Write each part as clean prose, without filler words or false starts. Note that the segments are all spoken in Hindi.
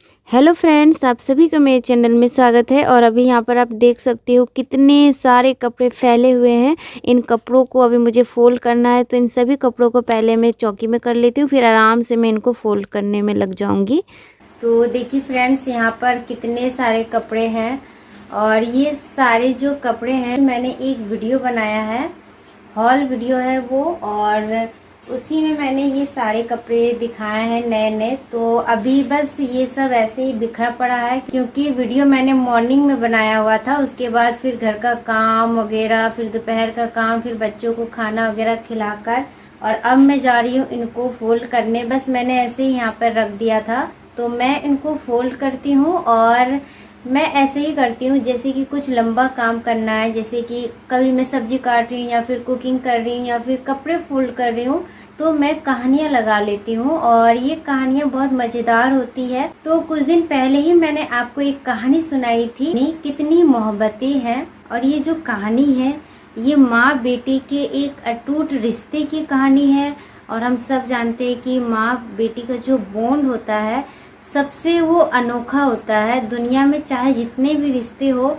हेलो फ्रेंड्स, आप सभी का मेरे चैनल में स्वागत है। और अभी यहाँ पर आप देख सकते हो कितने सारे कपड़े फैले हुए हैं। इन कपड़ों को अभी मुझे फ़ोल्ड करना है, तो इन सभी कपड़ों को पहले मैं चौकी में कर लेती हूँ, फिर आराम से मैं इनको फ़ोल्ड करने में लग जाऊँगी। तो देखिए फ्रेंड्स, यहाँ पर कितने सारे कपड़े हैं और ये सारे जो कपड़े हैं मैंने एक वीडियो बनाया है, हॉल वीडियो है वो, और उसी में मैंने ये सारे कपड़े दिखाए हैं नए नए। तो अभी बस ये सब ऐसे ही बिखरा पड़ा है क्योंकि वीडियो मैंने मॉर्निंग में बनाया हुआ था। उसके बाद फिर घर का काम वगैरह, फिर दोपहर का काम, फिर बच्चों को खाना वगैरह खिलाकर, और अब मैं जा रही हूँ इनको फोल्ड करने। बस मैंने ऐसे ही यहाँ पर रख दिया था, तो मैं इनको फोल्ड करती हूँ। और मैं ऐसे ही करती हूँ जैसे कि कुछ लंबा काम करना है, जैसे कि कभी मैं सब्जी काट रही हूँ या फिर कुकिंग कर रही हूँ या फिर कपड़े फोल्ड कर रही हूँ, तो मैं कहानियाँ लगा लेती हूँ और ये कहानियाँ बहुत मज़ेदार होती है। तो कुछ दिन पहले ही मैंने आपको एक कहानी सुनाई थी, कितनी मोहब्बतें हैं। और ये जो कहानी है ये माँ बेटे के एक अटूट रिश्ते की कहानी है। और हम सब जानते हैं कि माँ बेटी का जो बॉन्ड होता है सबसे वो अनोखा होता है। दुनिया में चाहे जितने भी रिश्ते हो,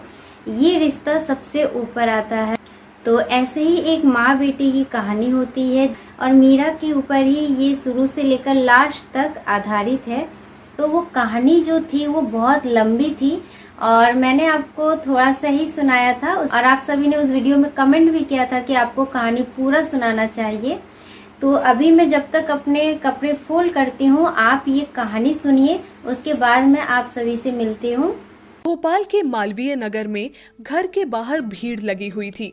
ये रिश्ता सबसे ऊपर आता है। तो ऐसे ही एक माँ बेटी की कहानी होती है और मीरा के ऊपर ही ये शुरू से लेकर लास्ट तक आधारित है। तो वो कहानी जो थी वो बहुत लंबी थी और मैंने आपको थोड़ा सा ही सुनाया था, और आप सभी ने उस वीडियो में कमेंट भी किया था कि आपको कहानी पूरा सुनाना चाहिए। तो अभी मैं जब तक अपने कपड़े फोल्ड करती हूँ, आप ये कहानी सुनिए, उसके बाद मैं आप सभी से मिलती हूँ। भोपाल के मालवीय नगर में घर के बाहर भीड़ लगी हुई थी।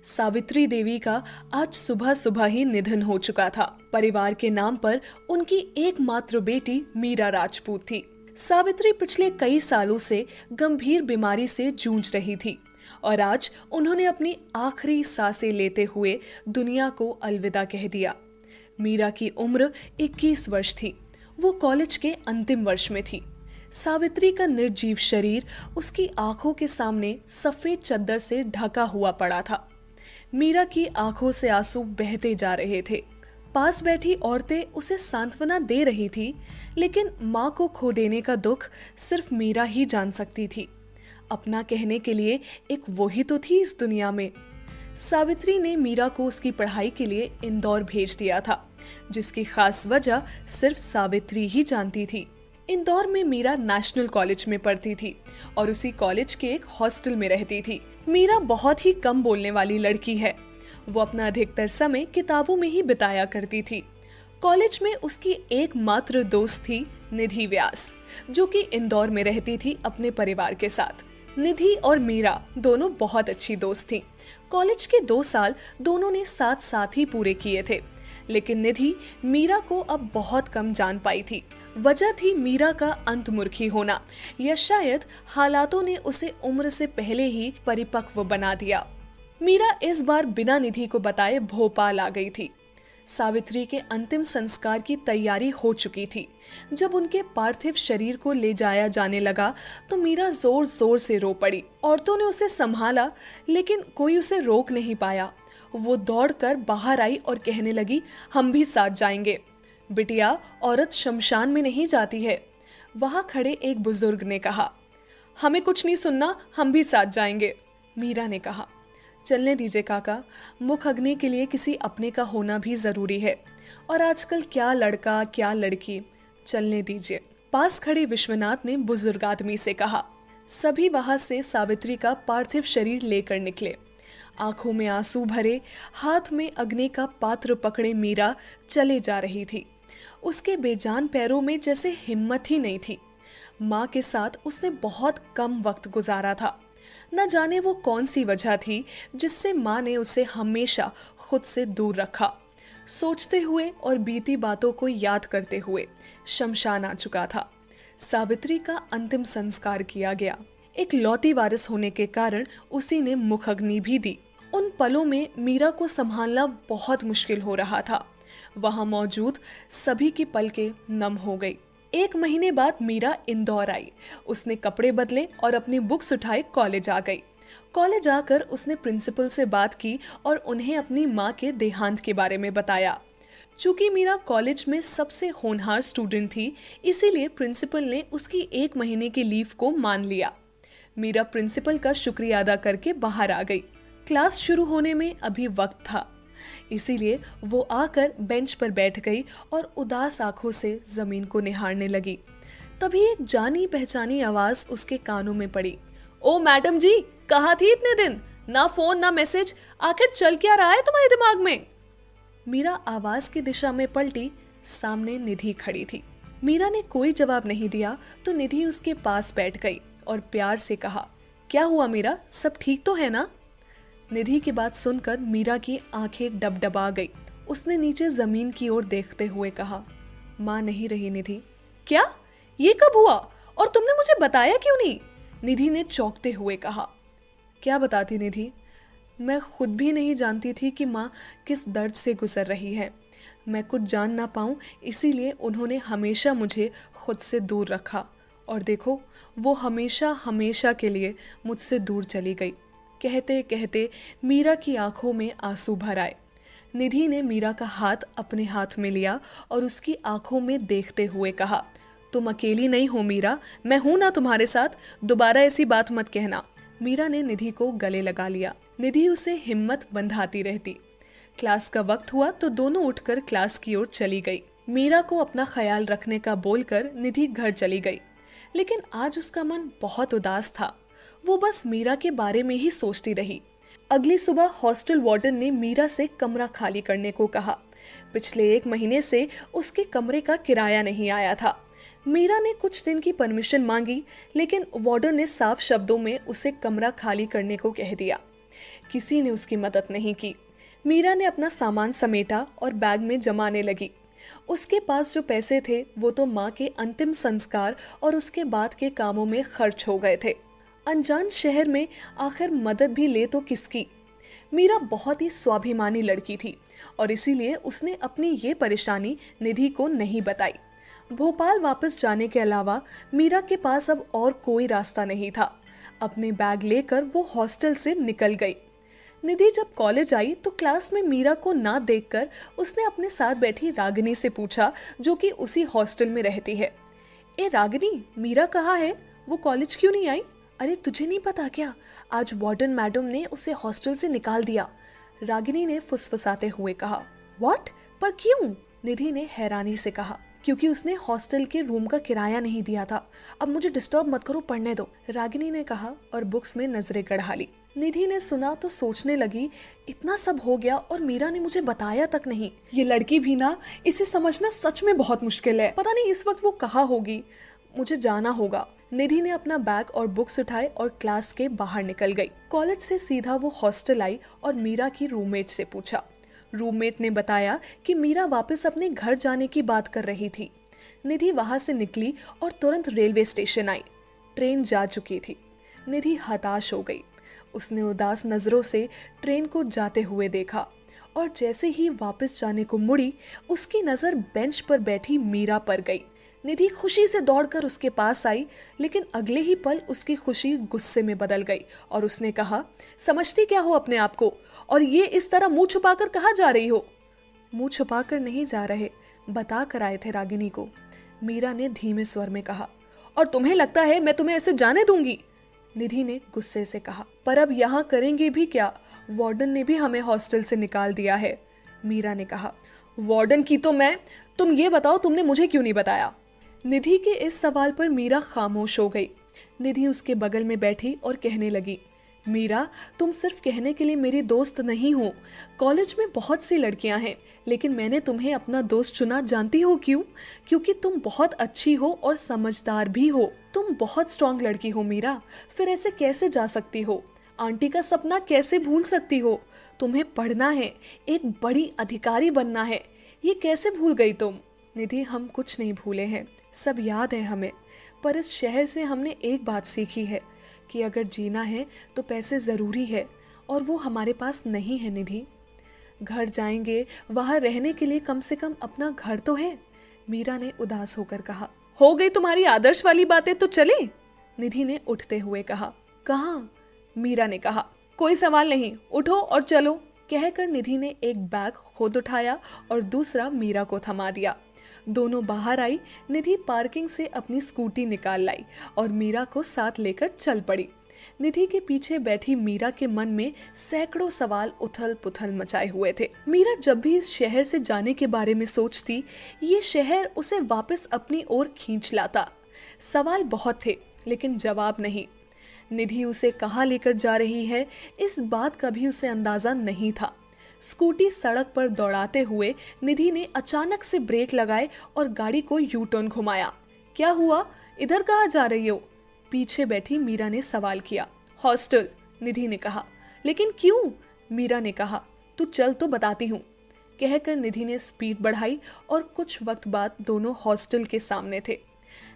सावित्री देवी का आज सुबह सुबह ही निधन हो चुका था। परिवार के नाम पर उनकी एकमात्र बेटी मीरा राजपूत थी। सावित्री पिछले कई सालों से गंभीर बीमारी से जूझ रही थी और आज उन्होंने अपनी आखिरी सांसें लेते हुए दुनिया को अलविदा कह दिया। मीरा की उम्र 21 वर्ष थी। वो कॉलेज के अंतिम वर्ष में थी। सावित्री का निर्जीव शरीर उसकी आंखों के सामने सफेद चद्दर से ढका हुआ पड़ा था। मीरा की आंखों से आंसू बहते जा रहे थे। पास बैठी औरतें उसे सांत्वना दे रही थी, लेकिन माँ को खो देने का दुख सिर्फ मीरा ही जान सकती थी। अपना कहने के लिए एक वो ही तो थी इस दुनिया में। सावित्री ने मीरा को उसकी पढ़ाई के लिए इंदौर भेज दिया था, जिसकी खास वजह सिर्फ सावित्री ही जानती थी। इंदौर में मीरा नेशनल कॉलेज में पढ़ती थी और उसी कॉलेज के एक हॉस्टल में रहती थी। मीरा बहुत ही कम बोलने वाली लड़की है। वो अपना अधिकतर समय किताबों में ही बिताया करती थी। कॉलेज में उसकी एकमात्र दोस्त थी निधि व्यास, जो कि इंदौर में रहती थी अपने परिवार के साथ। निधि और मीरा दोनों बहुत अच्छी दोस्त थीं। कॉलेज के 2 साल दोनों ने साथ साथ ही पूरे किए थे, लेकिन निधि मीरा को अब बहुत कम जान पाई थी। वजह थी मीरा का अंतर्मुखी होना, या शायद हालातों ने उसे उम्र से पहले ही परिपक्व बना दिया। मीरा इस बार बिना निधि को बताए भोपाल आ गई थी। सावित्री के अंतिम संस्कार की तैयारी हो चुकी थी। जब उनके पार्थिव शरीर को ले जाया जाने लगा तो मीरा जोर जोर से रो पड़ी। औरतों ने उसे संभाला, लेकिन कोई उसे रोक नहीं पाया। वो दौड़कर बाहर आई और कहने लगी, हम भी साथ जाएंगे। बिटिया, औरत शमशान में नहीं जाती है। वहां खड़े एक बुजुर्ग ने कहा। हमें कुछ नहीं सुनना, हम भी साथ जाएंगे। मीरा ने कहा, चलने दीजिए काका, मुख अग्नि के लिए किसी अपने का होना भी जरूरी है, और आजकल क्या लड़का क्या लड़की, चलने दीजिए। पास खड़े विश्वनाथ ने बुजुर्ग आदमी से कहा। सभी वहां से सावित्री का पार्थिव शरीर लेकर निकले। आंखों में आंसू भरे, हाथ में अग्नि का पात्र पकड़े मीरा चले जा रही थी। उसके बेजान पैरों में जैसे हिम्मत ही नहीं थी। माँ के साथ उसने बहुत कम वक्त गुजारा था। न जाने वो कौन सी वजह थी जिससे माँ ने उसे हमेशा खुद से दूर रखा। सोचते हुए और बीती बातों को याद करते हुए शमशान आ चुका था। सावित्री का अंतिम संस्कार किया गया। एक लौती वारिस होने के कारण उसी ने मुखअग्नि भी दी। उन पलों में मीरा को संभालना बहुत मुश्किल हो रहा था। वहां मौजूद सभी की पलकें नम हो गई। 1 महीने बाद मीरा इंदौर आई। उसने कपड़े बदले और अपनी बुक्स उठाए कॉलेज आ गई। कॉलेज आकर उसने प्रिंसिपल से बात की और उन्हें अपनी माँ के देहांत के बारे में बताया। चूंकि मीरा कॉलेज में सबसे होनहार स्टूडेंट थी, इसीलिए प्रिंसिपल ने उसकी 1 महीने की लीव को मान लिया। मीरा प्रिंसिपल का शुक्रिया अदा करके बाहर आ गई। क्लास शुरू होने में अभी वक्त था, इसीलिए वो आकर बेंच पर बैठ गई और उदास आंखों से जमीन को निहारने लगी। तभी एक जानी पहचानी आवाज उसके कानों में पड़ी। ओ मैडम जी, कहाँ थी इतने दिन? ना फोन ना मैसेज, आखिर चल क्या रहा है तुम्हारे दिमाग में? मीरा आवाज की दिशा में पलटी। सामने निधि खड़ी थी। मीरा ने कोई जवाब नहीं दिया तो निधि उसके पास बैठ गई और प्यार से कहा, क्या हुआ मीरा, सब ठीक तो है ना? निधि की बात सुनकर मीरा की आंखें डबडबा गई। उसने नीचे जमीन की ओर देखते हुए कहा, माँ नहीं रही निधि। क्या? ये कब हुआ? और तुमने मुझे बताया क्यों नहीं? निधि ने चौंकते हुए कहा। क्या बताती निधि, मैं खुद भी नहीं जानती थी कि माँ किस दर्द से गुजर रही है। मैं कुछ जान ना पाऊँ, इसीलिए उन्होंने हमेशा मुझे खुद से दूर रखा। और देखो, वो हमेशा हमेशा के लिए मुझसे दूर चली गई। कहते कहते मीरा की आंखों में आंसू भर आए। निधि ने मीरा का हाथ अपने हाथ में लिया और उसकी आंखों में देखते हुए कहा, तुम अकेली नहीं हो मीरा, मैं हूं ना तुम्हारे साथ, दोबारा ऐसी बात मत कहना। मीरा ने निधि को गले लगा लिया। निधि उसे हिम्मत बंधाती रहती। क्लास का वक्त हुआ तो दोनों उठकर क्लास की ओर चली गई। मीरा को अपना ख्याल रखने का बोलकर निधि घर चली गई, लेकिन आज उसका मन बहुत उदास था। वो बस मीरा के बारे में ही सोचती रही। अगली सुबह हॉस्टल वार्डन ने मीरा से कमरा खाली करने को कहा। पिछले 1 महीने से उसके कमरे का किराया नहीं आया था। मीरा ने कुछ दिन की परमिशन मांगी, लेकिन वार्डन ने साफ शब्दों में उसे कमरा खाली करने को कह दिया। किसी ने उसकी मदद नहीं की। मीरा ने अपना सामान समेटा और बैग में जमाने लगी। उसके पास जो पैसे थे वो तो माँ के अंतिम संस्कार और उसके बाद के कामों में खर्च हो गए थे। अनजान शहर में आखिर मदद भी ले तो किसकी? मीरा बहुत ही स्वाभिमानी लड़की थी और इसीलिए उसने अपनी ये परेशानी निधि को नहीं बताई। भोपाल वापस जाने के अलावा मीरा के पास अब और कोई रास्ता नहीं था। अपने बैग लेकर वो हॉस्टल से निकल गई। निधि जब कॉलेज आई तो क्लास में मीरा को ना देखकर उसने अपने साथ बैठी रागिनी से पूछा, जो कि उसी हॉस्टल में रहती है। ए रागिनी, मीरा कहाँ है? वो कॉलेज क्यों नहीं आई? अरे तुझे नहीं पता क्या, आज वार्डन मैडम ने उसे हॉस्टल से निकाल दिया, रागिनी ने फुसफुसाते हुए कहा। व्हाट? पर क्यों? निधि ने हैरानी से कहा। क्योंकि उसने हॉस्टल के रूम का किराया नहीं दिया था। अब मुझे डिस्टर्ब मत करो, पढ़ने दो, रागिनी ने कहा और बुक्स में नजरें गड़ा ली। निधि ने सुना तो सोचने लगी, इतना सब हो गया और मीरा ने मुझे बताया तक नहीं। ये लड़की भी ना, इसे समझना सच में बहुत मुश्किल है। पता नहीं इस वक्त वो कहाँ होगी। मुझे जाना होगा। निधि ने अपना बैग और बुक्स उठाए और क्लास के बाहर निकल गई। कॉलेज से सीधा वो हॉस्टल आई और मीरा की रूममेट से पूछा। रूममेट ने बताया कि मीरा वापस अपने घर जाने की बात कर रही थी। निधि वहां से निकली और तुरंत रेलवे स्टेशन आई। ट्रेन जा चुकी थी। निधि हताश हो गई। उसने उदास नजरों से ट्रेन को जाते हुए देखा और जैसे ही वापस जाने को मुड़ी, उसकी नजर बेंच पर बैठी मीरा पर गई। निधि खुशी से दौड़कर उसके पास आई, लेकिन अगले ही पल उसकी खुशी गुस्से में बदल गई और उसने कहा, समझती क्या हो अपने आप को, और ये इस तरह मुंह छुपाकर कहाँ जा रही हो? मुंह छुपाकर नहीं जा रहे, बता कर आए थे रागिनी को, मीरा ने धीमे स्वर में कहा। और तुम्हें लगता है मैं तुम्हें ऐसे जाने दूंगी? निधि ने गुस्से से कहा। पर अब यहाँ करेंगे भी क्या? वार्डन ने भी हमें हॉस्टल से निकाल दिया है, मीरा ने कहा। वार्डन की तो मैं, तुम ये बताओ तुमने मुझे क्यों नहीं बताया? निधि के इस सवाल पर मीरा खामोश हो गई। निधि उसके बगल में बैठी और कहने लगी, मीरा, तुम सिर्फ कहने के लिए मेरी दोस्त नहीं हो। कॉलेज में बहुत सी लड़कियां हैं, लेकिन मैंने तुम्हें अपना दोस्त चुना। जानती हो क्यों? क्योंकि तुम बहुत अच्छी हो और समझदार भी हो। तुम बहुत स्ट्रांग लड़की हो मीरा। फिर ऐसे कैसे जा सकती हो? आंटी का सपना कैसे भूल सकती हो? तुम्हें पढ़ना है, एक बड़ी अधिकारी बनना है, ये कैसे भूल गई तुम? निधि, हम कुछ नहीं भूले हैं, सब याद है हमें। पर इस शहर से हमने एक बात सीखी है कि अगर जीना है तो पैसे ज़रूरी है, और वो हमारे पास नहीं है निधि। घर जाएंगे, वहाँ रहने के लिए कम से कम अपना घर तो है, मीरा ने उदास होकर कहा। हो गई तुम्हारी आदर्श वाली बातें, तो चले, निधि ने उठते हुए कहा। कहाँ? मीरा ने कहा। कोई सवाल नहीं, उठो और चलो, कहकर निधि ने एक बैग खुद उठाया और दूसरा मीरा को थमा दिया। दोनों बाहर आई। निधि पार्किंग से अपनी स्कूटी निकाल लाई और मीरा को साथ लेकर चल पड़ी। निधि के पीछे बैठी मीरा के मन में सैकड़ों सवाल उथल पुथल मचाए हुए थे। मीरा जब भी इस शहर से जाने के बारे में सोचती, ये शहर उसे वापस अपनी ओर खींच लाता। सवाल बहुत थे लेकिन जवाब नहीं। निधि उसे कहाँ लेकर जा रही है, इस बात का भी उसे अंदाजा नहीं था। स्कूटी सड़क पर दौड़ाते हुए निधि ने अचानक से ब्रेक लगाए और गाड़ी को यू टर्न घुमाया। क्या हुआ, इधर कहाँ जा रही हो? पीछे बैठी मीरा ने सवाल किया। हॉस्टल, निधि ने कहा। लेकिन क्यों? मीरा ने कहा। तू चल तो बताती हूँ। कहकर निधि ने स्पीड बढ़ाई और कुछ वक्त बाद दोनों हॉस्टल के सामने थे।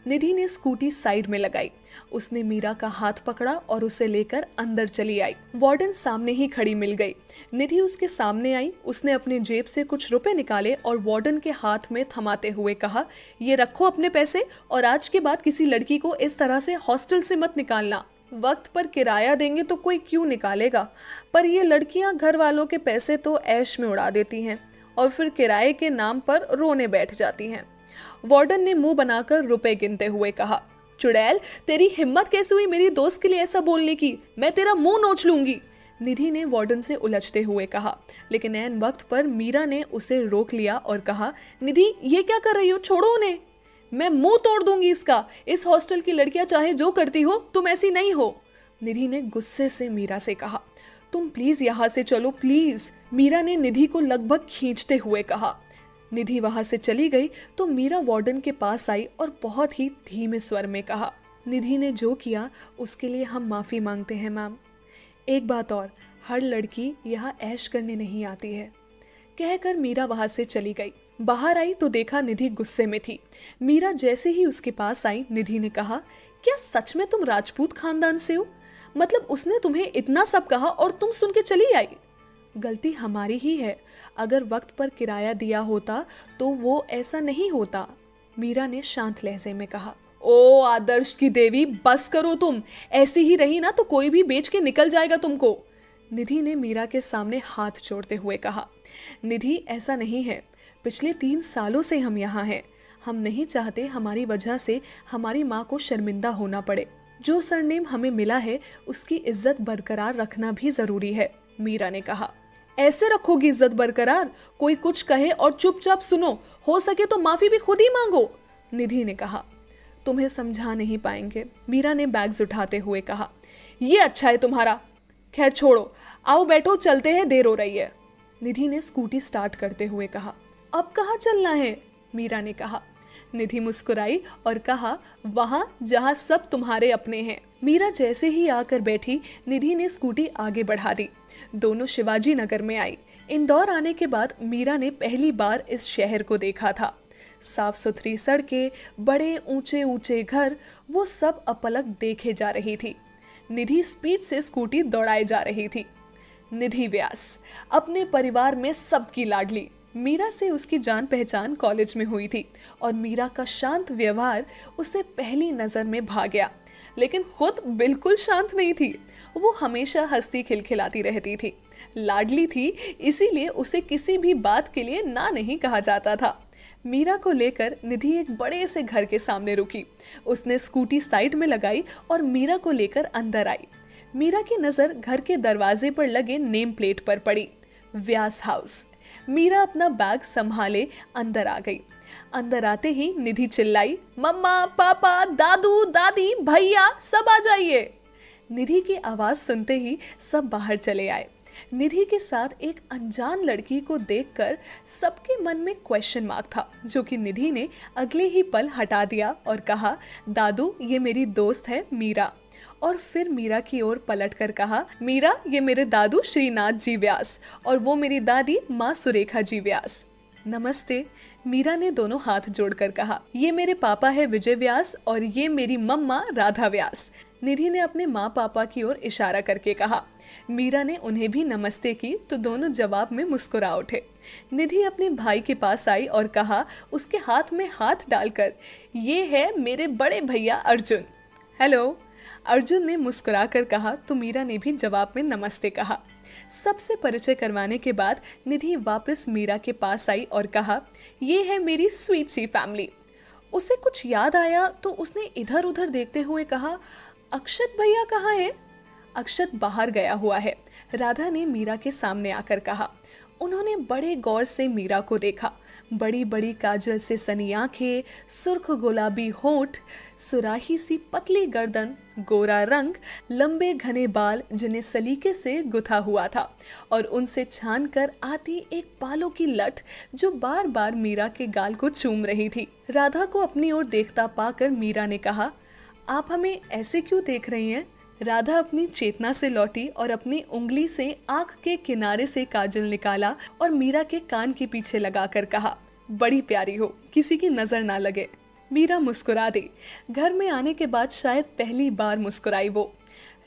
निधि ने स्कूटी साइड में लगाई। उसने मीरा का हाथ पकड़ा और उसे लेकर अंदर चली आई। वार्डन सामने ही खड़ी मिल गई। निधि उसके सामने आई। उसने अपने जेब से कुछ रुपए निकाले और वार्डन के हाथ में थमाते हुए कहा, ये रखो अपने पैसे और आज के बाद किसी लड़की को इस तरह से हॉस्टल से मत निकालना। वक्त पर किराया देंगे तो कोई क्यों निकालेगा, पर ये लड़कियां घर वालों के पैसे तो ऐश में उड़ा देती हैं और फिर किराए के नाम पर रोने बैठ जाती हैं। वार्डन ने मुंह बनाकर रुपए गिनते हुए कहा। चुड़ैल, तेरी हिम्मत कैसे हुई मेरी दोस्त के लिए ऐसा बोलने की? मैं तेरा मुंह नोच लूंगी। निधि ने वार्डन से उलझते हुए कहा, लेकिन ऐन वक्त पर मीरा ने उसे रोक लिया और कहा, निधि ये क्या कर रही हो, छोड़ो उन्हें। मैं मुंह तोड़ दूंगी इसका। इस हॉस्टल की लड़कियां चाहे जो करती हो, तुम ऐसी नहीं हो। निधि ने गुस्से से मीरा से कहा, तुम प्लीज यहाँ से चलो प्लीज। मीरा ने निधि को लगभग खींचते हुए कहा। निधि वहां से चली गई तो मीरा वार्डन के पास आई और बहुत ही धीमे स्वर में कहा, निधि ने जो किया उसके लिए हम माफी मांगते हैं मैम। एक बात और, हर लड़की यहाँ ऐश करने नहीं आती है। कहकर मीरा वहां से चली गई। बाहर आई तो देखा निधि गुस्से में थी। मीरा जैसे ही उसके पास आई, निधि ने कहा, क्या सच में तुम राजपूत खानदान से हो? मतलब उसने तुम्हें इतना सब कहा और तुम सुन के चली आई? गलती हमारी ही है। अगर वक्त पर किराया दिया होता तो वो ऐसा नहीं होता। मीरा ने शांत लहजे में कहा। ओ आदर्श की देवी, बस करो तुम। ऐसी ही रही ना तो कोई भी बेच के निकल जाएगा तुमको। निधि ने मीरा के सामने हाथ जोड़ते हुए कहा। निधि ऐसा नहीं है। पिछले 3 सालों से हम यहाँ हैं। हम नहीं चाहते हमारी वजह से हमारी माँ को शर्मिंदा होना पड़े। जो सरनेम हमें मिला है उसकी इज्जत बरकरार रखना भी जरूरी है। मीरा ने कहा। ऐसे रखोगी इज्जत बरकरार? कोई कुछ कहे और चुपचाप सुनो, हो सके तो माफी भी खुद ही मांगो। निधि ने कहा। तुम्हें समझा नहीं पाएंगे, मीरा ने बैग्स उठाते हुए कहा। ये अच्छा है तुम्हारा। खैर छोड़ो, आओ बैठो, चलते हैं, देर हो रही है। निधि ने स्कूटी स्टार्ट करते हुए कहा। अब कहाँ चलना है? मीरा ने कहा। निधि मुस्कुराई और कहा, वहां जहां सब तुम्हारे अपने हैं। मीरा जैसे ही आकर बैठी, निधि ने स्कूटी आगे बढ़ा दी। दोनों शिवाजी नगर में आई। इंदौर आने के बाद मीरा ने पहली बार इस शहर को देखा था। साफ सुथरी सड़कें, बड़े ऊंचे ऊंचे घर, वो सब अपलक देखे जा रही थी। निधि स्पीड से स्कूटी दौड़ाए जा रही थी। निधि व्यास अपने परिवार में सबकी लाडली। मीरा से उसकी जान पहचान कॉलेज में हुई थी और मीरा का शांत व्यवहार उसे पहली नजर में भा गया, लेकिन खुद बिल्कुल शांत नहीं थी। वो हमेशा हंसती खिलखिलाती रहती थी। लाडली थी, इसीलिए उसे किसी भी बात के लिए ना नहीं कहा जाता था। मीरा को लेकर निधि एक बड़े से घर के सामने रुकी। उसने स्कूटी साइड में लगाई और मीरा को लेकर अंदर आई। मीरा की नजर घर के दरवाजे पर लगे नेम प्लेट पर पड़ी, व्यास हाउस। मीरा अपना बैग संभाले अंदर आ गई। अंदर आते ही निधि चिल्लाई, मम्मा, पापा, दादू, दादी, भैया, सब आ जाइए। निधि की आवाज सुनते ही सब बाहर चले आए। निधि के साथ एक अनजान लड़की को देखकर सबके मन में क्वेश्चन मार्क था, जो कि निधि ने अगले ही पल हटा दिया और कहा, दादू ये मेरी दोस्त है मीरा। और फिर मीरा की ओर पलटकर कहा, मीरा ये मेरे दादू श्रीनाथ जी व्यास और वो मेरी दादी माँ सुरेखा जी व्यास। नमस्ते, मीरा ने दोनों हाथ जोड़कर कहा। ये मेरे पापा है विजय व्यास और ये मेरी मम्मा राधा व्यास। निधि ने अपने माँ पापा की ओर इशारा करके कहा। मीरा ने उन्हें भी नमस्ते की तो दोनों जवाब में मुस्कुरा उठे। निधि अपने भाई के पास आई और कहा, उसके हाथ में हाथ डालकर, ये है मेरे बड़े भैया अर्जुन। हेलो। अर्जुन ने मुस्कुराकर कहा तो मीरा ने भी जवाब में नमस्ते कहा। सबसे परिचय करवाने के बाद निधि वापस मीरा के पास आई और कहा, ये है मेरी स्वीट सी फैमिली। उसे कुछ याद आया तो उसने इधर उधर देखते हुए कहा, अक्षत भैया कहाँ है? अक्षत बाहर गया हुआ है, राधा ने मीरा के सामने आकर कहा। उन्होंने बड़े गौर से मीरा को देखा। बड़ी बड़ी काजल से सनी आंखें, सुर्ख गुलाबी होंठ, सुराही सी पतली गर्दन, गोरा रंग, लंबे घने बाल जिन्हें सलीके से गुथा हुआ था और उनसे छान कर आती एक बालों की लट जो बार बार मीरा के गाल को चूम रही थी। राधा को अपनी ओर देखता पाकर मीरा ने कहा, आप हमें ऐसे क्यों देख रही हैं? राधा अपनी चेतना से लौटी और अपनी उंगली से आंख के किनारे से काजल निकाला और मीरा के कान के पीछे लगाकर कहा, बड़ी प्यारी हो, किसी की नजर ना लगे। मीरा मुस्कुरा दी। घर में आने के बाद शायद पहली बार मुस्कुराई वो।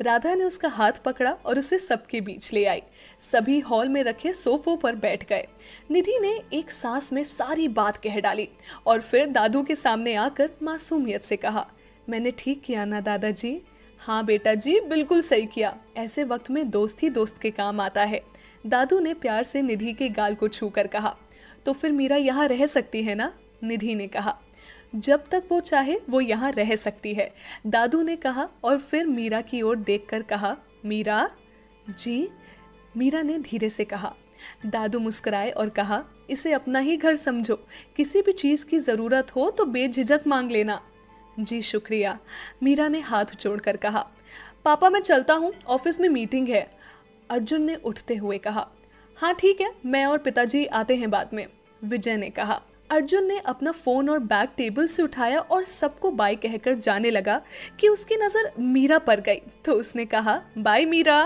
राधा ने उसका हाथ पकड़ा और उसे सबके बीच ले आई। सभी हॉल में रखे सोफों पर बैठ गए। निधि ने एक सांस में सारी बात कह डाली और फिर दादू के सामने आकर मासूमियत से कहा, मैंने ठीक किया ना दादाजी? हाँ बेटा जी, बिल्कुल सही किया। ऐसे वक्त में दोस्त ही दोस्त के काम आता है। दादू ने प्यार से निधि के गाल को छूकर कहा। तो फिर मीरा यहाँ रह सकती है ना? निधि ने कहा। जब तक वो चाहे वो यहाँ रह सकती है, दादू ने कहा और फिर मीरा की ओर देखकर कहा, मीरा जी? मीरा ने धीरे से कहा। दादू मुस्कुराए और कहा, इसे अपना ही घर समझो, किसी भी चीज़ की ज़रूरत हो तो बेझिझक मांग लेना। जी शुक्रिया, मीरा ने हाथ जोड़कर कहा। पापा मैं चलता हूँ, ऑफिस में मीटिंग है, अर्जुन ने उठते हुए कहा। हाँ ठीक है, मैं और पिताजी आते हैं बाद में, विजय ने कहा। अर्जुन ने अपना फोन और बैग टेबल से उठाया और सबको बाय कहकर जाने लगा कि उसकी नज़र मीरा पर गई तो उसने कहा, बाय मीरा।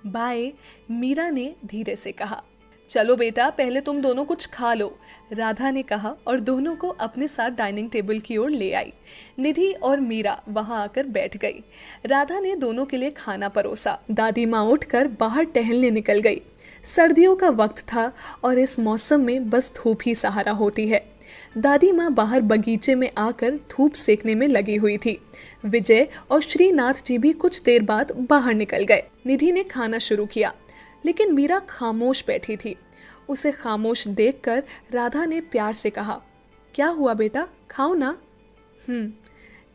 बाय, मीरा ने धीरे से कहा। चलो बेटा, पहले तुम दोनों कुछ खा लो, राधा ने कहा और दोनों को अपने साथ डाइनिंग टेबल की ओर ले आई। निधि और मीरा वहां आकर बैठ गई। राधा ने दोनों के लिए खाना परोसा। दादी माँ उठकर बाहर टहलने निकल गई। सर्दियों का वक्त था और इस मौसम में बस धूप ही सहारा होती है। दादी माँ बाहर बगीचे में आकर धूप सेकने में लगी हुई थी। विजय और श्रीनाथ जी भी कुछ देर बाद बाहर निकल गए। निधि ने खाना शुरू किया लेकिन मीरा खामोश बैठी थी। उसे खामोश देखकर राधा ने प्यार से कहा, क्या हुआ बेटा, खाओ ना।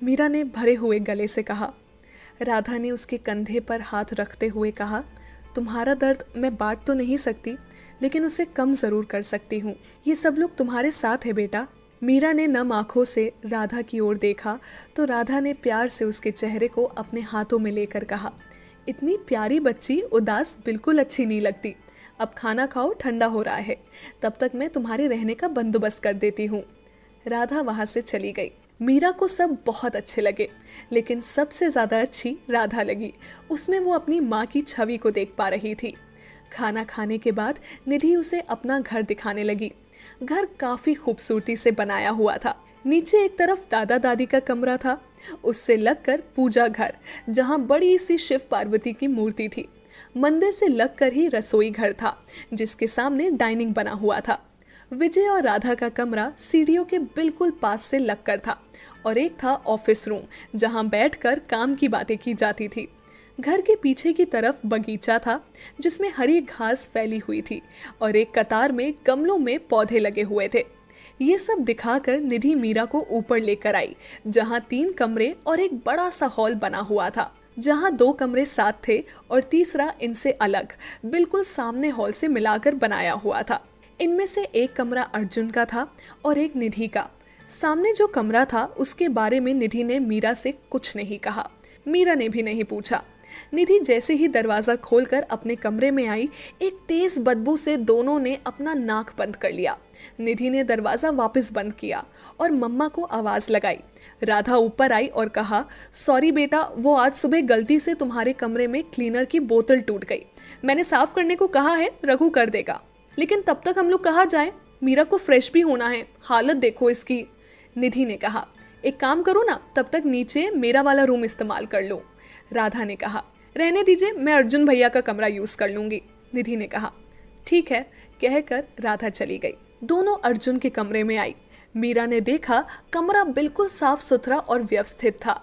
मीरा ने भरे हुए गले से कहा। राधा ने उसके कंधे पर हाथ रखते हुए कहा, तुम्हारा दर्द मैं बांट तो नहीं सकती लेकिन उसे कम ज़रूर कर सकती हूँ। ये सब लोग तुम्हारे साथ है बेटा। मीरा ने नम आँखों से राधा की ओर देखा तो राधा ने प्यार से उसके चेहरे को अपने हाथों में लेकर कहा, इतनी प्यारी बच्ची उदास बिल्कुल अच्छी नहीं लगती। अब खाना खाओ, ठंडा हो रहा है, तब तक मैं तुम्हारे रहने का बंदोबस्त कर देती हूँ। राधा वहाँ से चली गई। मीरा को सब बहुत अच्छे लगे लेकिन सबसे ज़्यादा अच्छी राधा लगी। उसमें वो अपनी माँ की छवि को देख पा रही थी। खाना खाने के बाद निधि उसे अपना घर दिखाने लगी। घर काफ़ी खूबसूरती से बनाया हुआ था। नीचे एक तरफ दादा दादी का कमरा था, उससे लगकर पूजा घर जहाँ बड़ी सी शिव पार्वती की मूर्ति थी। मंदिर से लगकर ही रसोई घर था जिसके सामने डाइनिंग बना हुआ था। विजय और राधा का कमरा सीढ़ियों के बिल्कुल पास से लगकर था और एक था ऑफिस रूम जहाँ बैठकर काम की बातें की जाती थी। घर के पीछे की तरफ बगीचा था जिसमें हरी घास फैली हुई थी और एक कतार में गमलों में पौधे लगे हुए थे। ये सब दिखाकर निधि मीरा को ऊपर लेकर आई जहाँ 3 कमरे और एक बड़ा सा हॉल बना हुआ था जहाँ 2 कमरे साथ थे और तीसरा इनसे अलग बिल्कुल सामने हॉल से मिलाकर बनाया हुआ था। इनमें से एक कमरा अर्जुन का था और एक निधि का। सामने जो कमरा था उसके बारे में निधि ने मीरा से कुछ नहीं कहा। मीरा ने भी नहीं पूछा। निधि जैसे ही दरवाज़ा खोलकर अपने कमरे में आई, एक तेज बदबू से दोनों ने अपना नाक बंद कर लिया। निधि ने दरवाज़ा वापस बंद किया और मम्मा को आवाज़ लगाई। राधा ऊपर आई और कहा, सॉरी बेटा, वो आज सुबह गलती से तुम्हारे कमरे में क्लीनर की बोतल टूट गई। मैंने साफ करने को कहा है, रघु कर देगा, लेकिन तब तक हम लोग कहाँ जाएं? मीरा को फ्रेश भी होना है, हालत देखो इसकी। निधि ने कहा, एक काम करो ना, तब तक नीचे मेरा वाला रूम इस्तेमाल कर लो। राधा ने कहा, रहने दीजिए, मैं अर्जुन भैया का कमरा यूज़ कर लूँगी। निधि ने कहा, ठीक है, कहकर राधा चली गई। दोनों अर्जुन के कमरे में आई। मीरा ने देखा कमरा बिल्कुल साफ सुथरा और व्यवस्थित था।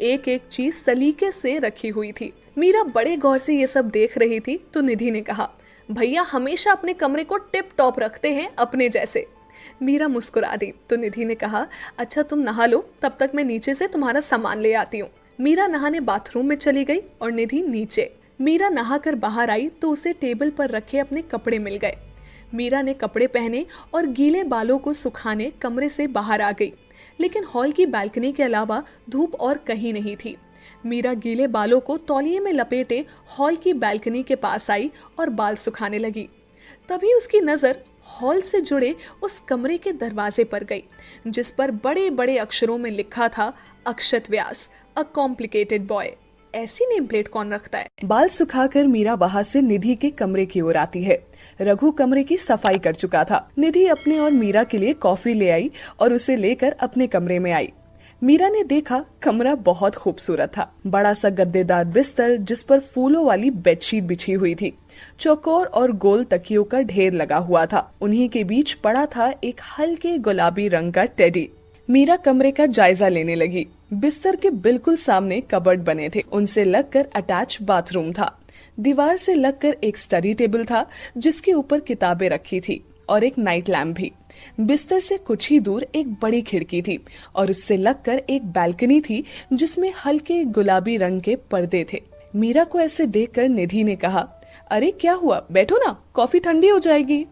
एक एक चीज सलीके से रखी हुई थी। मीरा बड़े गौर से ये सब देख रही थी तो निधि ने कहा, भैया हमेशा अपने कमरे को टिप टॉप रखते हैं अपने जैसे। मीरा मुस्कुरा दी तो निधि ने कहा, अच्छा तुम नहा लो, तब तक मैं नीचे से तुम्हारा सामान ले आती हूँ। मीरा नहाने बाथरूम में चली गई और निधि नीचे। मीरा नहाकर बाहर आई तो उसे टेबल पर रखे अपने कपड़े मिल गए। मीरा ने कपड़े पहने और गीले बालों को सुखाने कमरे से बाहर आ गई, लेकिन हॉल की बालकनी के अलावा धूप और कहीं नहीं थी। मीरा गीले बालों को तौलिए में लपेटे हॉल की बालकनी के पास आई और बाल सुखाने लगी। तभी उसकी नजर हॉल से जुड़े उस कमरे के दरवाजे पर गई, जिस पर बड़े बड़े अक्षरों में लिखा था, अक्षत व्यास, अ कॉम्प्लिकेटेड बॉय। ऐसी नेम प्लेट कौन रखता है? बाल सुखाकर मीरा वहां से निधि के कमरे की ओर आती है। रघु कमरे की सफाई कर चुका था। निधि अपने और मीरा के लिए कॉफी ले आई और उसे लेकर अपने कमरे में आई। मीरा ने देखा कमरा बहुत खूबसूरत था। बड़ा सा गद्देदार बिस्तर जिस पर फूलों वाली बेडशीट बिछी हुई थी, चौकोर और गोल तकियों का ढेर लगा हुआ था। उन्हीं के बीच पड़ा था एक हल्के गुलाबी रंग का टेडी। मीरा कमरे का जायजा लेने लगी। बिस्तर के बिल्कुल सामने कबर्ड बने थे, उनसे लगकर अटैच बाथरूम था। दीवार से लगकर एक स्टडी टेबल था जिसके ऊपर किताबें रखी थी और एक नाइट लैम्प भी। बिस्तर से कुछ ही दूर एक बड़ी खिड़की थी और उससे लगकर एक बालकनी थी जिसमें हल्के गुलाबी रंग के पर्दे थे। मीरा को ऐसे देखकर निधि ने कहा, अरे क्या हुआ, बैठो ना, कॉफी ठंडी हो जाएगी।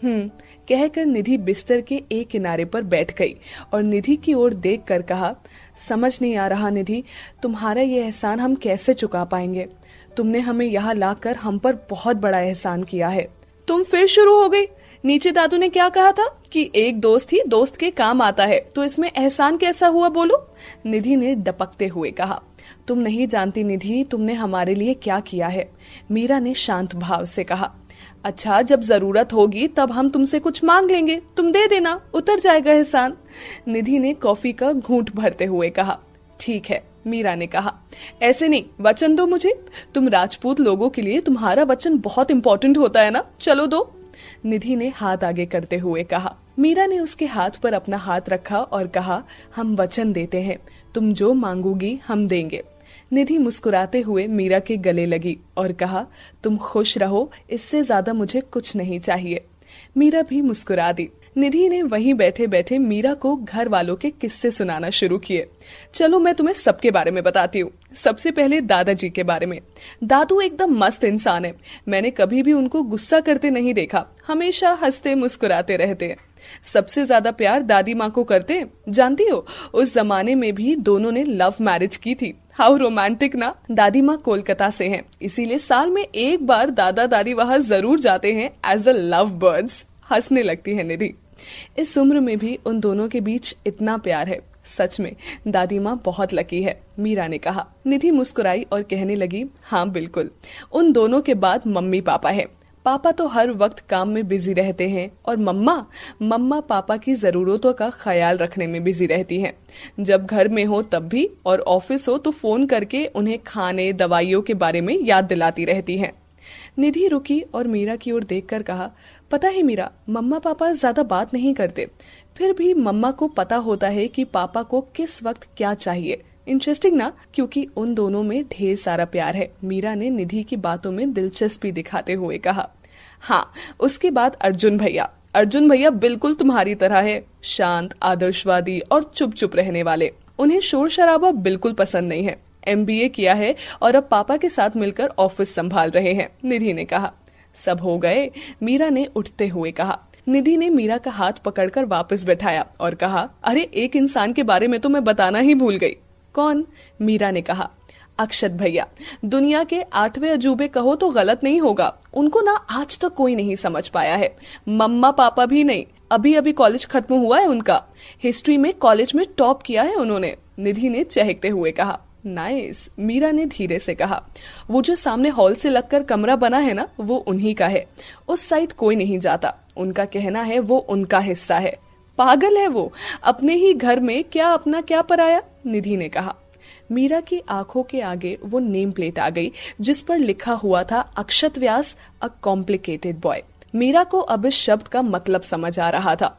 कहकर निधि बिस्तर के एक किनारे पर बैठ गई और निधि की ओर देखकर कहा, समझ नहीं आ रहा निधि, तुम्हारा ये एहसान हम कैसे चुका पाएंगे। तुमने हमें यहाँ लाकर हम पर बहुत बड़ा एहसान किया है। तुम फिर शुरू हो गई। नीचे दादू ने क्या कहा था कि एक दोस्त ही दोस्त के काम आता है, तो इसमें एहसान कैसा हुआ बोलो? निधि ने डपकते हुए कहा। तुम नहीं जानती निधि, तुमने हमारे लिए क्या किया है। मीरा ने शांत भाव से कहा। अच्छा, जब जरूरत होगी तब हम तुमसे कुछ मांग लेंगे, तुम दे देना, उतर जाएगा एहसान। निधि ने कॉफी का घूंट भरते हुए कहा। ठीक है, मीरा ने कहा। ऐसे नहीं, वचन दो मुझे। तुम राजपूत लोगों के लिए तुम्हारा वचन बहुत इंपॉर्टेंट होता है ना, चलो दो। निधि ने हाथ आगे करते हुए कहा। मीरा ने उसके हाथ पर अपना हाथ रखा और कहा, हम वचन देते हैं, तुम जो मांगोगी हम देंगे। निधि मुस्कुराते हुए मीरा के गले लगी और कहा, तुम खुश रहो, इससे ज्यादा मुझे कुछ नहीं चाहिए। मीरा भी मुस्कुरा दी। निधि ने वहीं बैठे बैठे मीरा को घर वालों के किस्से सुनाना शुरू किए। चलो मैं तुम्हें सबके बारे में बताती हूँ। सबसे पहले दादाजी के बारे में। दादू एकदम मस्त इंसान है। मैंने कभी भी उनको गुस्सा करते नहीं देखा, हमेशा हंसते मुस्कुराते रहते हैं। सबसे ज्यादा प्यार दादी माँ को करते हैं। जानती हो, उस जमाने में भी दोनों ने लव मैरिज की थी। हाउ रोमांटिक ना। दादी माँ कोलकाता से हैं, इसीलिए साल में एक बार दादा दादी वहाँ जरूर जाते हैं एज अ लव बर्ड्स। हंसने लगती है निधि। इस उम्र में भी उन दोनों के बीच इतना प्यार है। सच में दादी माँ बहुत लकी है, मीरा ने कहा। निधि मुस्कुराई और कहने लगी, हाँ बिल्कुल, उन दोनों के बाद मम्मी पापा है। पापा तो हर वक्त काम में बिजी रहते हैं और मम्मा पापा की जरूरतों का ख्याल रखने में बिजी रहती हैं। जब घर में हो तब भी और ऑफिस हो तो फोन करके उन्हें खाने दवाइयों के बारे में याद दिलाती रहती हैं। निधि रुकी और मीरा की ओर देखकर कहा, पता है मीरा, मम्मा पापा ज्यादा बात नहीं करते, फिर भी मम्मा को पता होता है कि पापा को किस वक्त क्या चाहिए। इंटरेस्टिंग ना, क्योंकि उन दोनों में ढेर सारा प्यार है। मीरा ने निधि की बातों में दिलचस्पी दिखाते हुए कहा। हाँ, उसके बाद अर्जुन भैया बिल्कुल तुम्हारी तरह है, शांत, आदर्शवादी और चुप चुप रहने वाले। उन्हें शोर शराबा बिल्कुल पसंद नहीं है। MBA किया है और अब पापा के साथ मिलकर ऑफिस संभाल रहे हैं, निधि ने कहा। सब हो गए, मीरा ने उठते हुए कहा। निधि ने मीरा का हाथ पकड़कर वापस बैठाया और कहा, अरे एक इंसान के बारे में तो मैं बताना ही भूल गई। कौन? मीरा ने कहा, अक्षत भैया। दुनिया के 8वें अजूबे कहो तो गलत नहीं होगा। उनको ना आज तक कोई नहीं समझ पाया है, मम्मा पापा भी नहीं। अभी अभी कॉलेज खत्म हुआ है उनका, हिस्ट्री में कॉलेज में टॉप किया है उन्होंने, निधि ने चहकते हुए कहा। नाइस, मीरा ने धीरे से कहा। वो जो सामने हॉल से लगकर कमरा बना है ना, वो उन्हीं का है। उस साइड कोई नहीं जाता, उनका कहना है वो उनका हिस्सा है। पागल है वो, अपने ही घर में क्या अपना क्या पराया, निधि ने कहा। मीरा की आंखों के आगे वो नेम प्लेट आ गई जिस पर लिखा हुआ था, अक्षत व्यास, अ कॉम्प्लिकेटेड बॉय। मीरा को अब इस शब्द का मतलब समझ आ रहा था।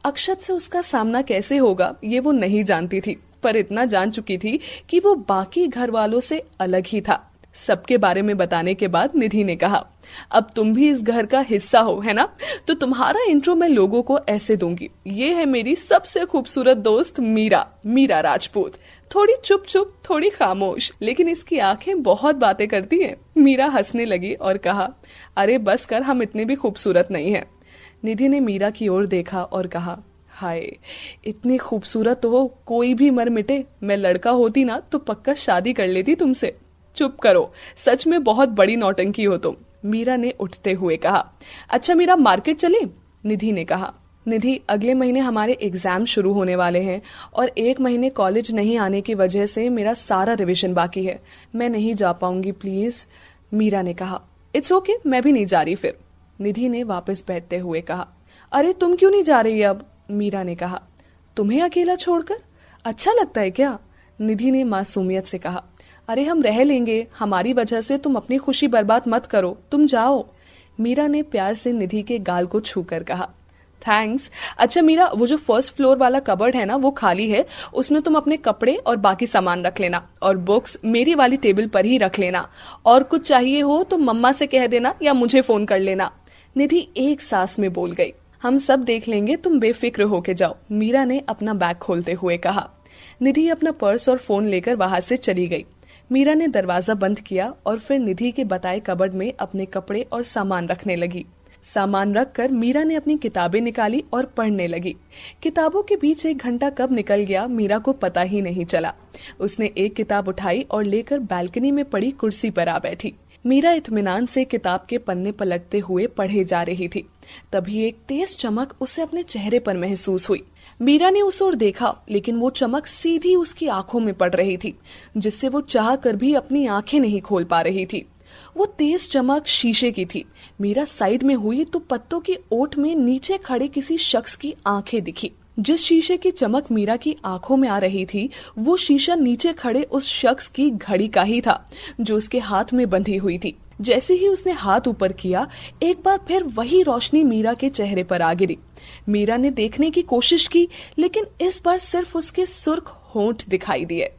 अक्षत से उसका सामना कैसे होगा ये वो नहीं जानती थी, पर इतना जान चुकी थी कि वो बाकी घर वालों से अलग ही था। सबके बारे में बताने के बाद निधि ने कहा, अब तुम भी इस घर का हिस्सा हो, है ना? तो तुम्हारा इंट्रो मैं लोगों को ऐसे दूंगी। ये है मेरी सबसे खूबसूरत दोस्त मीरा राजपूत। थोड़ी चुप चुप, थोड़ी खामोश, लेकिन इसकी आंखें बहुत बातें करती हैं। मीरा हंसने लगी और कहा, अरे बस कर, हम इतने भी खूबसूरत नहीं हैं। निधि ने मीरा की ओर देखा और कहा, हाय, इतनी खूबसूरत हो कोई भी मर मिटे। मैं लड़का होती ना तो पक्का शादी कर लेती तुमसे। चुप करो, सच में बहुत बड़ी नौटंकी हो तुम, मीरा ने उठते हुए कहा। अच्छा मीरा, मार्केट चले? निधि ने कहा। निधि, अगले महीने हमारे एग्जाम शुरू होने वाले हैं और 1 महीने कॉलेज नहीं आने की वजह से मेरा सारा रिवीजन बाकी है। मैं नहीं जा पाऊंगी प्लीज, मीरा ने कहा। इट्स ओके, मैं भी नहीं जा रही फिर, निधि ने वापस बैठते हुए कहा। अरे तुम क्यों नहीं जा रही अब? मीरा ने कहा। तुम्हें अकेला छोड़कर अच्छा लगता है क्या? निधि ने मासूमियत से कहा। अरे हम रह लेंगे, हमारी वजह से तुम अपनी खुशी बर्बाद मत करो, तुम जाओ, मीरा ने प्यार से निधि के गाल को छूकर कहा। थैंक्स। अच्छा मीरा, वो जो फर्स्ट फ्लोर वाला कबर्ड है ना, वो खाली है, उसमें तुम अपने कपड़े और बाकी सामान रख लेना और बुक्स मेरी वाली टेबल पर ही रख लेना। और कुछ चाहिए हो तो मम्मा से कह देना या मुझे फोन कर लेना, निधि एक सांस में बोल गई। हम सब देख लेंगे, तुम बेफिक्र होके जाओ, मीरा ने अपना बैग खोलते हुए कहा। निधि अपना पर्स और फोन लेकर वहां से चली गई। मीरा ने दरवाजा बंद किया और फिर निधि के बताए कबर्ड में अपने कपड़े और सामान रखने लगी। सामान रखकर मीरा ने अपनी किताबें निकाली और पढ़ने लगी। किताबों के बीच 1 घंटा कब निकल गया मीरा को पता ही नहीं चला। उसने एक किताब उठाई और लेकर बालकनी में पड़ी कुर्सी पर आ बैठी। मीरा इत्मीनान से किताब के पन्ने पलटते हुए पढ़े जा रही थी। तभी एक तेज चमक उसे अपने चेहरे पर महसूस हुई। मीरा ने उस ओर देखा, लेकिन वो चमक सीधी उसकी आंखों में पड़ रही थी, जिससे वो चाह कर भी अपनी आंखें नहीं खोल पा रही थी। वो तेज चमक शीशे की थी। मीरा साइड में हुई तो पत्तों की ओट में नीचे खड़े किसी शख्स की आंखें दिखी। जिस शीशे की चमक मीरा की आंखों में आ रही थी, वो शीशा नीचे खड़े उस शख्स की घड़ी का ही था, जो उसके हाथ में बंधी हुई थी। जैसे ही उसने हाथ ऊपर किया, एक बार फिर वही रोशनी मीरा के चेहरे पर आ गिरी। मीरा ने देखने की कोशिश की, लेकिन इस बार सिर्फ उसके सुर्ख होंठ दिखाई दिए।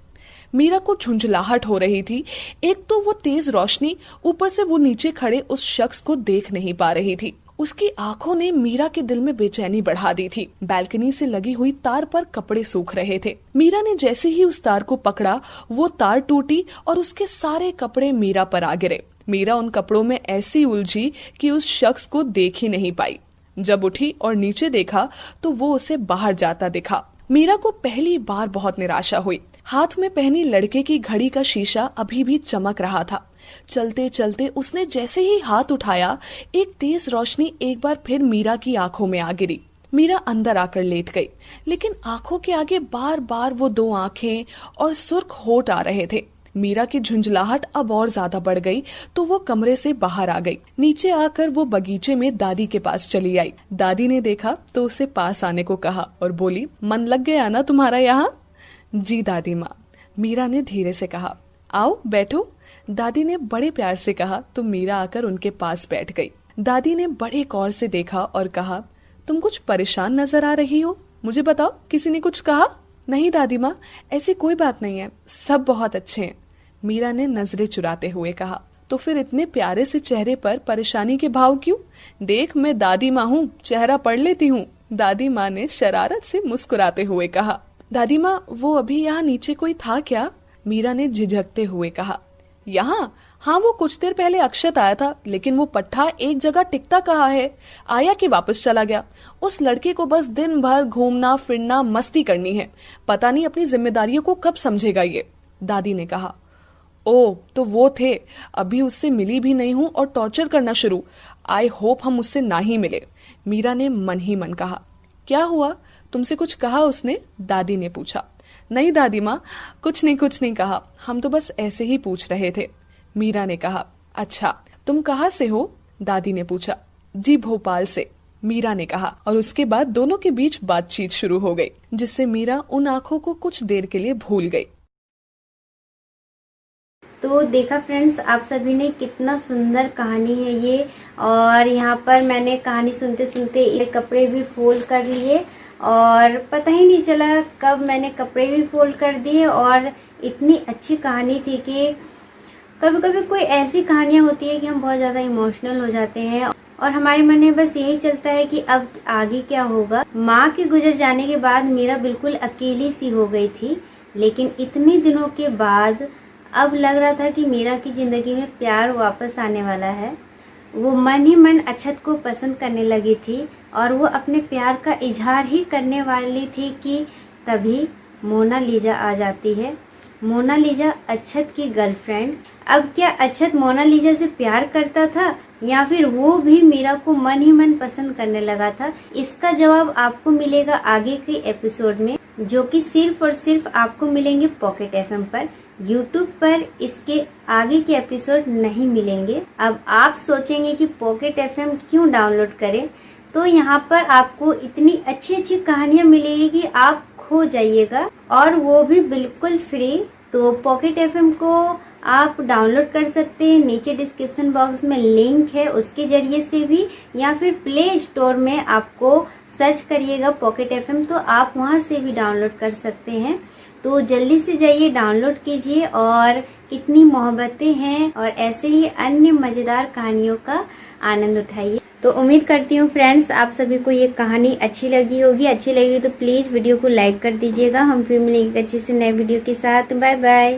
मीरा को झुंझलाहट हो रही थी। एक तो वो तेज रोशनी, ऊपर से वो नीचे खड़े उस शख्स को देख नहीं पा रही थी। उसकी आंखों ने मीरा के दिल में बेचैनी बढ़ा दी थी। बालकनी से लगी हुई तार पर कपड़े सूख रहे थे। मीरा ने जैसे ही उस तार को पकड़ा, वो तार टूटी और उसके सारे कपड़े मीरा पर आ गिरे। मीरा उन कपड़ों में ऐसी उलझी कि उस शख्स को देख ही नहीं पाई। जब उठी और नीचे देखा तो वो उसे बाहर जाता दिखा। मीरा को पहली बार बहुत निराशा हुई। हाथ में पहनी लड़के की घड़ी का शीशा अभी भी चमक रहा था। चलते चलते उसने जैसे ही हाथ उठाया, एक तेज रोशनी एक बार फिर मीरा की आंखों में आ गिरी। मीरा अंदर आकर लेट गई, लेकिन आंखों के आगे बार बार वो 2 आंखें और सुर्ख होठ आ रहे थे। मीरा की झुंझलाहट अब और ज्यादा बढ़ गई तो वो कमरे से बाहर आ गई। नीचे आकर वो बगीचे में दादी के पास चली आई। दादी ने देखा तो उसे पास आने को कहा और बोली, मन लग गया ना तुम्हारा यहाँ? जी दादी माँ, मीरा ने धीरे से कहा। आओ बैठो, दादी ने बड़े प्यार से कहा तो मीरा आकर उनके पास बैठ गई। दादी ने बड़े गौर से देखा और कहा, तुम कुछ परेशान नजर आ रही हो, मुझे बताओ, किसी ने कुछ कहा? नहीं दादी माँ, ऐसी कोई बात नहीं है, सब बहुत अच्छे हैं, मीरा ने नजरें चुराते हुए कहा। तो फिर इतने प्यारे से चेहरे पर परेशानी के भाव क्यों? देख, मैं दादी माँ हूँ, चेहरा पढ़ लेती हूँ, दादी माँ ने शरारत से मुस्कुराते हुए कहा। दादी माँ, वो अभी यहाँ नीचे कोई था क्या? मीरा ने झिझकते हुए कहा। यहाँ? हाँ, वो कुछ देर पहले अक्षत आया था, लेकिन वो पट्टा एक जगह टिकता कहाँ है, आया कि वापस चला गया। उस लड़के को बस दिन भर घूमना फिरना मस्ती करनी है, पता नहीं अपनी जिम्मेदारियों को कब समझेगा ये, दादी ने कहा। ओ, तो वो थे, अभी उससे मिली भी नहीं हूँ और टॉर्चर करना शुरू। आई होप हम उससे ना ही मिले, मीरा ने मन ही मन कहा। क्या हुआ, तुमसे कुछ कहा उसने? दादी ने पूछा। नहीं दादी माँ, कुछ नहीं कहा, हम तो बस ऐसे ही पूछ रहे थे, मीरा ने कहा। अच्छा, तुम कहाँ से हो? दादी ने पूछा। जी भोपाल से, मीरा ने कहा। और उसके बाद दोनों के बीच बातचीत शुरू हो गई, जिससे मीरा उन आंखों को कुछ देर के लिए भूल गई। तो देखा फ्रेंड्स, आप सभी ने, कितना सुंदर कहानी है ये। और यहाँ पर मैंने कहानी सुनते सुनते ये कपड़े भी फोल्ड कर लिए और पता ही नहीं चला कब मैंने कपड़े भी फोल्ड कर दिए। और इतनी अच्छी कहानी थी कि कभी कभी कोई ऐसी कहानियाँ होती है कि हम बहुत ज़्यादा इमोशनल हो जाते हैं और हमारे मन में बस यही चलता है कि अब आगे क्या होगा। माँ के गुजर जाने के बाद मीरा बिल्कुल अकेली सी हो गई थी, लेकिन इतने दिनों के बाद अब लग रहा था कि मीरा की ज़िंदगी में प्यार वापस आने वाला है। वो मन ही मन अक्षत को पसंद करने लगी थी और वो अपने प्यार का इजहार ही करने वाली थी कि तभी मोनालिजा आ जाती है। मोनालिजा अक्षत की गर्लफ्रेंड। अब क्या अक्षत मोनालिजा से प्यार करता था या फिर वो भी मीरा को मन ही मन पसंद करने लगा था? इसका जवाब आपको मिलेगा आगे के एपिसोड में, जो कि सिर्फ और सिर्फ आपको मिलेंगे पॉकेट एफएम पर। यूट्यूब पर इसके आगे के एपिसोड नहीं मिलेंगे। अब आप सोचेंगे कि पॉकेट एफएम क्यों डाउनलोड करें, तो यहाँ पर आपको इतनी अच्छी अच्छी कहानियाँ मिलेगी कि आप खो जाइएगा, और वो भी बिल्कुल फ्री। तो पॉकेट एफएम को आप डाउनलोड कर सकते हैं, नीचे डिस्क्रिप्शन बॉक्स में लिंक है, उसके जरिए से भी, या फिर प्ले स्टोर में आपको सर्च करिएगा पॉकेट एफएम तो आप वहां से भी डाउनलोड कर सकते हैं। तो जल्दी से जाइए, डाउनलोड कीजिए और कितनी मोहब्बतें हैं और ऐसे ही अन्य मज़ेदार कहानियों का आनंद उठाइए। तो उम्मीद करती हूँ फ्रेंड्स आप सभी को ये कहानी अच्छी लगी होगी। अच्छी लगी तो प्लीज़ वीडियो को लाइक कर दीजिएगा। हम फिर मिलेंगे अच्छे से नए वीडियो के साथ। Bye bye.